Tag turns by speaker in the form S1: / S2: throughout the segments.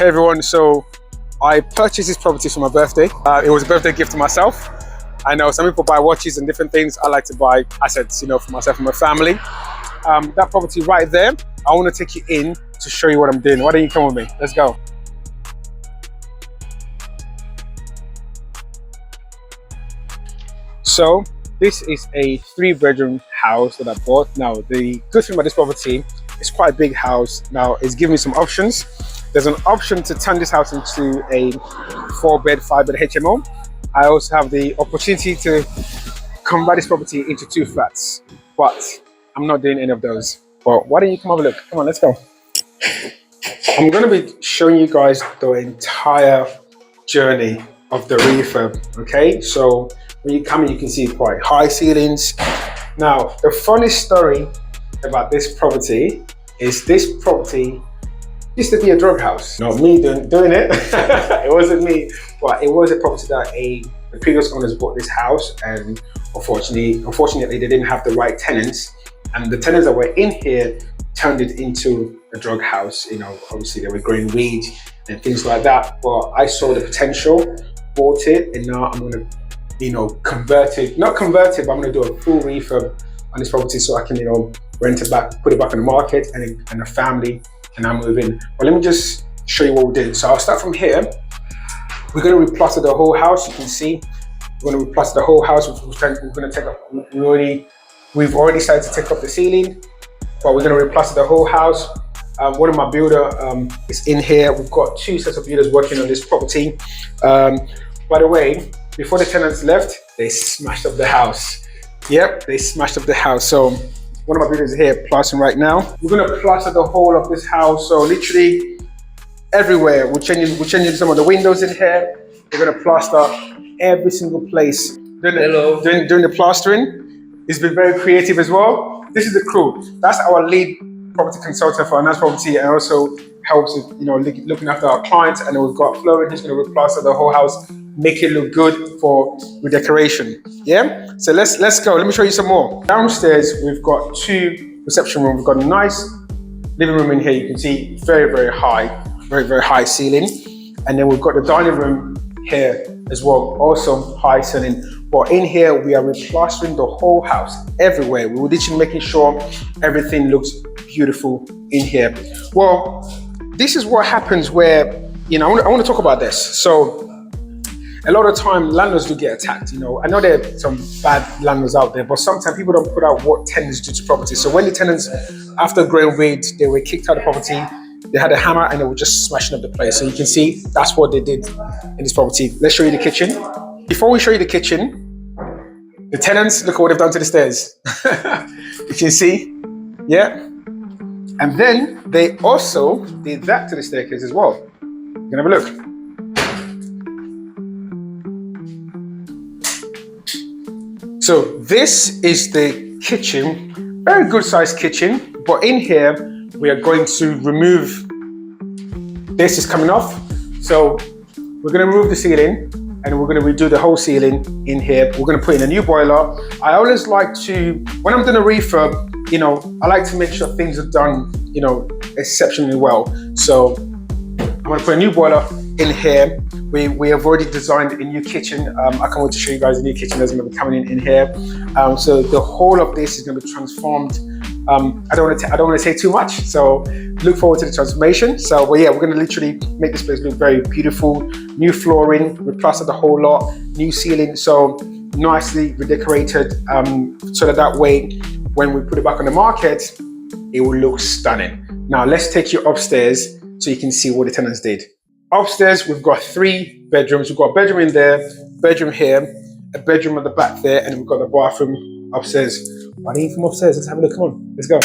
S1: Hey everyone, so I purchased this property for my birthday. It was a birthday gift to myself. I know some people buy watches and different things. I like to buy assets, for myself and my family. That property right there, I want to take you in to show you what I'm doing. Why don't you come with me? Let's go. So this is a 3-bedroom house that I bought. Now the good thing about this property, it's quite a big house. Now it's giving me some options. There's an option to turn this house into a 4-bed, 5-bed HMO. I also have the opportunity to convert this property into 2 flats, but I'm not doing any of those. But why don't you come have a look? Come on, let's go. I'm going to be showing you guys the entire journey of the refurb. Okay, so when you come in, you can see quite high ceilings. Now, the funny story about this property is this property used to be a drug house. Not me doing it. It wasn't me, but it was a property that the previous owners bought this house, and unfortunately they didn't have the right tenants, and the tenants that were in here turned it into a drug house. Obviously they were growing weed and things like that, but I saw the potential, bought it, and now I'm going to convert it, not convert it, but I'm going to do a full refurb on this property so I can rent it back, put it back on the market, and a family can now move in. But let me just show you what we did. So I'll start from here. We're going to replaster the whole house. You can see we're going to replaster the whole house. We're going to take up. We've already started to take up the ceiling, but we're going to replaster the whole house. One of my builder is in here. We've got 2 sets of builders working on this property. By the way, before the tenants left, they smashed up the house. Yep, they smashed up the house. So one of my builders is here plastering right now. We're going to plaster the whole of this house. So literally everywhere. We're changing some of the windows in here. We're going to plaster every single place. During the plastering, it's been very creative as well. This is the crew. That's our lead property consultant for our nice property, and also helps with looking after our clients. And then we've got Florian who's going to replaster the whole house, make it look good for redecoration. Yeah, so let's go. Let me show you some more. Downstairs we've got 2 reception rooms. We've got a nice living room in here. You can see very high ceiling, and then we've got the dining room here as well, also high ceiling. But in here we are replastering the whole house everywhere. We're literally making sure everything looks beautiful in here. Well, this is what happens where I want to talk about this. So a lot of time landlords do get attacked. I know there are some bad landlords out there, but sometimes people don't put out what tenants do to property. So when the tenants, after growing weed, they were kicked out of the property, they had a hammer and they were just smashing up the place. So you can see that's what they did in this property. Let's show you the kitchen. Before we show you the kitchen, the tenants, look at what they've done to the stairs. You can see, yeah. And then they also did that to the staircase as well. You can have a look. So this is the kitchen, very good sized kitchen, but in here we are going to remove, this is coming off. So we're going to remove the ceiling and we're going to redo the whole ceiling in here. We're going to put in a new boiler. I always like to, when I'm doing a refurb, I like to make sure things are done, exceptionally well. So I'm going to put a new boiler in here. We have already designed a new kitchen. I can't wait to show you guys the new kitchen that's going to be coming in here. So the whole of this is going to be transformed. I don't want to say too much, so look forward to the transformation. So, but yeah, we're going to literally make this place look very beautiful. New flooring, replaster the whole lot, new ceiling, so nicely redecorated. So that way, when we put it back on the market, it will look stunning. Now let's take you upstairs so you can see what the tenants did. Upstairs, we've got 3 bedrooms. We've got a bedroom in there, bedroom here, a bedroom at the back there, and we've got the bathroom upstairs. Why don't you come upstairs? Let's have a look. Come on, let's go.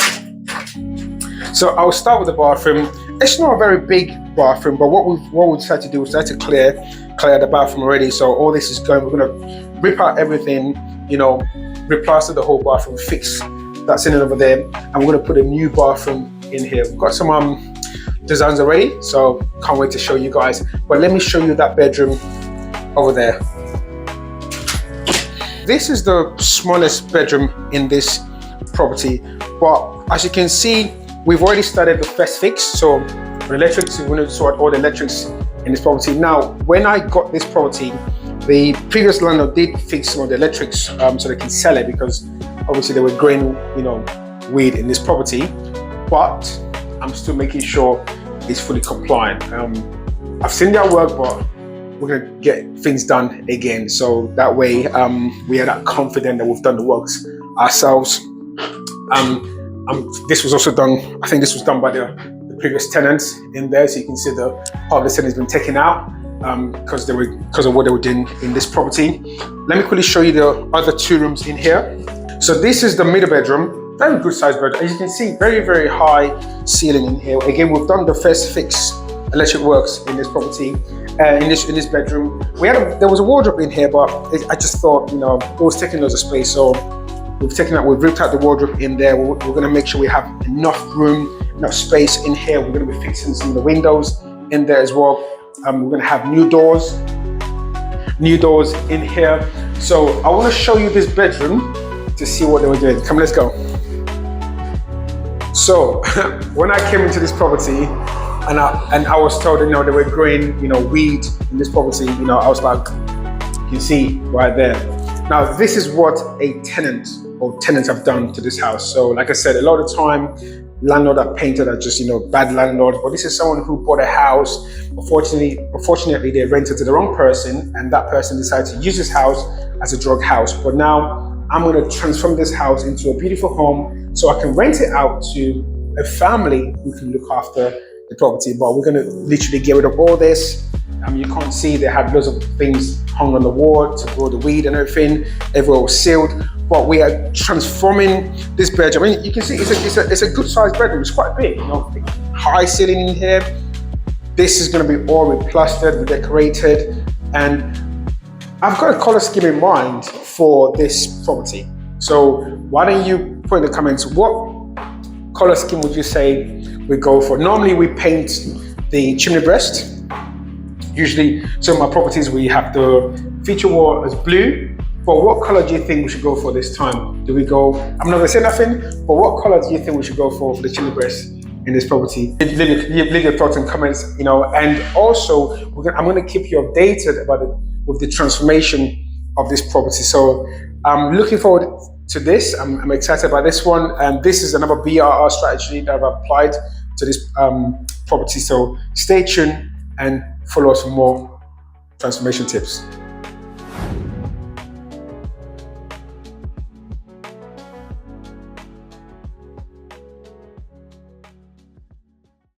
S1: So I'll start with the bathroom. It's not a very big bathroom, but what we decided to do was to clear the bathroom already. So all this is going. We're gonna rip out everything, replaster the whole bathroom, fix that ceiling over there, and we're gonna put a new bathroom in here. We've got some designs already, so can't wait to show you guys. But let me show you that bedroom over there. This is the smallest bedroom in this property, but as you can see, we've already started the first fix. So for electrics. We wanted to sort all the electrics in this property. Now, when I got this property, the previous landlord did fix some of the electrics so they can sell it, because obviously they were growing, weed in this property. But I'm still making sure it's fully compliant. I've seen their work, but we're gonna get things done again. So that way, we are that confident that we've done the works ourselves. This was also done. I think this was done by the previous tenants in there. So you can see the part of the tenant has been taken out because of what they were doing in this property. Let me quickly show you the other 2 rooms in here. So this is the middle bedroom, very good sized bedroom. As you can see, very, very high ceiling in here. Again, we've done the first fix electric works in this property. In this bedroom, there was a wardrobe in here, but I just thought, it was taking loads of space. So we've ripped out the wardrobe in there. We're going to make sure we have enough room, enough space in here. We're going to be fixing some of the windows in there as well. We're going to have new doors in here. So I want to show you this bedroom to see what they were doing. Come, let's go. So when I came into this property and I was told, they were growing, weed in this property, I was like, you can see right there. Now, this is what a tenants have done to this house. So like I said, a lot of the time, landlord are painted as just, bad landlords, but this is someone who bought a house. Unfortunately, they rented to the wrong person, and that person decided to use this house as a drug house. But now I'm going to transform this house into a beautiful home so I can rent it out to a family who can look after the property. But we're going to literally get rid of all this. You can't see they had loads of things hung on the wall to grow the weed and everything. Everywhere was sealed. But we are transforming this bedroom. I mean, you can see it's a good sized bedroom. It's quite big, high ceiling in here. This is going to be all replastered, redecorated, and I've got a color scheme in mind for this property. So why don't you put in the comments, what color scheme would you say we go for? Normally we paint the chimney breast. Usually, some of my properties, we have the feature wall as blue. But what color do you think we should go for this time? Do we go, I'm not gonna say nothing, but what color do you think we should go for the chimney breast in this property? Leave your thoughts and comments, and also I'm gonna keep you updated with the transformation of this property. So I'm looking forward to this. I'm excited about this one. And this is another BRR strategy that I've applied to this property. So stay tuned and follow us for more transformation tips.